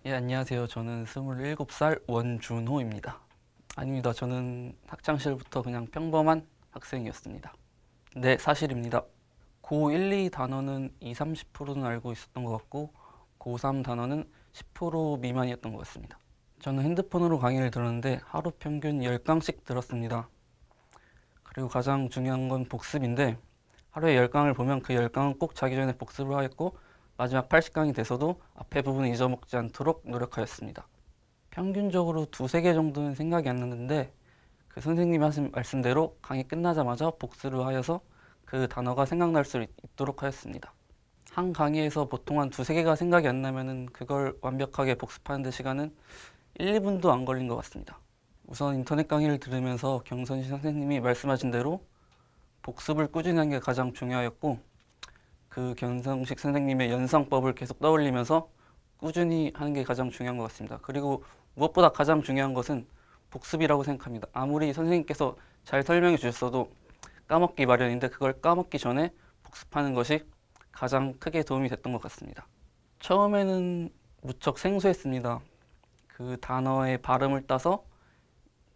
예, 안녕하세요. 저는 27살 원준호입니다. 아닙니다. 저는 학창시절부터 그냥 평범한 학생이었습니다. 네, 사실입니다. 고1, 2 단어는 2, 30%는 알고 있었던 것 같고 고3 단어는 10% 미만이었던 것 같습니다. 저는 핸드폰으로 강의를 들었는데 하루 평균 10강씩 들었습니다. 그리고 가장 중요한 건 복습인데 하루에 10강을 보면 그 10강은 꼭 자기 전에 복습을 하였고 마지막 80강이 돼서도 앞에 부분을 잊어먹지 않도록 노력하였습니다. 평균적으로 두세 개 정도는 생각이 안 나는데 그 선생님이 하신 말씀대로 강의 끝나자마자 복습을 하여서 그 단어가 생각날 수 있도록 하였습니다. 한 강의에서 보통 한 두세 개가 생각이 안 나면은 그걸 완벽하게 복습하는 데 시간은 1, 2분도 안 걸린 것 같습니다. 우선 인터넷 강의를 들으면서 경선시 선생님이 말씀하신 대로 복습을 꾸준히 하는 게 가장 중요하였고 그 경성식 선생님의 연상법을 계속 떠올리면서 꾸준히 하는 게 가장 중요한 것 같습니다. 그리고 무엇보다 가장 중요한 것은 복습이라고 생각합니다. 아무리 선생님께서 잘 설명해 주셨어도 까먹기 마련인데 그걸 까먹기 전에 복습하는 것이 가장 크게 도움이 됐던 것 같습니다. 처음에는 무척 생소했습니다. 그 단어의 발음을 따서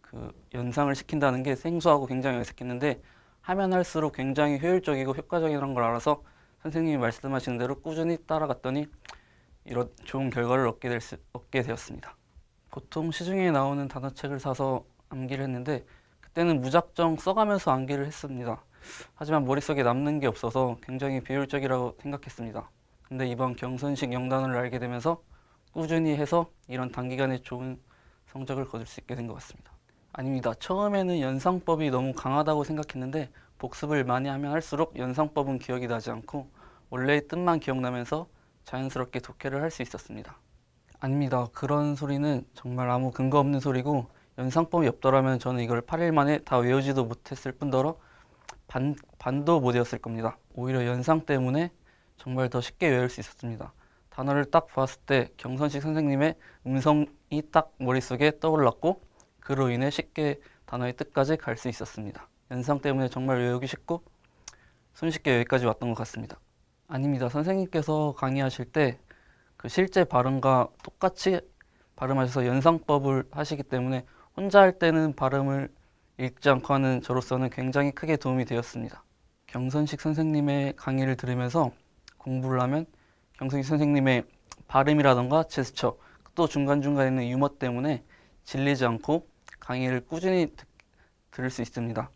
그 연상을 시킨다는 게 생소하고 굉장히 어색했는데 하면 할수록 굉장히 효율적이고 효과적이라는 걸 알아서 선생님이 말씀하시는 대로 꾸준히 따라갔더니 이런 좋은 결과를 얻게 되었습니다. 보통 시중에 나오는 단어책을 사서 암기를 했는데 그때는 무작정 써가면서 암기를 했습니다. 하지만 머릿속에 남는 게 없어서 굉장히 비효율적이라고 생각했습니다. 근데 이번 경선식 영단어를 알게 되면서 꾸준히 해서 이런 단기간에 좋은 성적을 거둘 수 있게 된 것 같습니다. 아닙니다. 처음에는 연상법이 너무 강하다고 생각했는데 복습을 많이 하면 할수록 연상법은 기억이 나지 않고 원래의 뜻만 기억나면서 자연스럽게 독해를 할 수 있었습니다. 아닙니다. 그런 소리는 정말 아무 근거 없는 소리고 연상법이 없더라면 저는 이걸 8일 만에 다 외우지도 못했을 뿐더러 반도 못 외웠을 겁니다. 오히려 연상 때문에 정말 더 쉽게 외울 수 있었습니다. 단어를 딱 봤을 때 경선식 선생님의 음성이 딱 머릿속에 떠올랐고 그로 인해 쉽게 단어의 뜻까지 갈 수 있었습니다. 연상 때문에 정말 외우기 쉽고 손쉽게 여기까지 왔던 것 같습니다. 아닙니다. 선생님께서 강의하실 때 그 실제 발음과 똑같이 발음하셔서 연상법을 하시기 때문에 혼자 할 때는 발음을 읽지 않고 하는 저로서는 굉장히 크게 도움이 되었습니다. 경선식 선생님의 강의를 들으면서 공부를 하면 경선식 선생님의 발음이라던가 제스처 또 중간중간에 있는 유머 때문에 질리지 않고 강의를 꾸준히 들을 수 있습니다.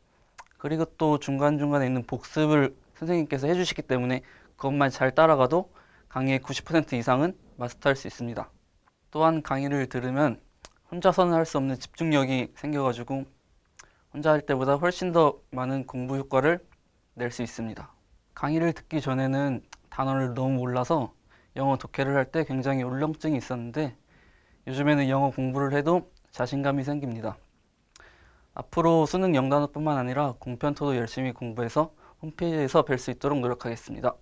그리고 또 중간중간에 있는 복습을 선생님께서 해주시기 때문에 그것만 잘 따라가도 강의의 90% 이상은 마스터할 수 있습니다. 또한 강의를 들으면 혼자서는 할 수 없는 집중력이 생겨가지고 혼자 할 때보다 훨씬 더 많은 공부 효과를 낼 수 있습니다. 강의를 듣기 전에는 단어를 너무 몰라서 영어 독해를 할 때 굉장히 울렁증이 있었는데 요즘에는 영어 공부를 해도 자신감이 생깁니다. 앞으로 수능 영단어뿐만 아니라 공편토도 열심히 공부해서 홈페이지에서 뵐 수 있도록 노력하겠습니다.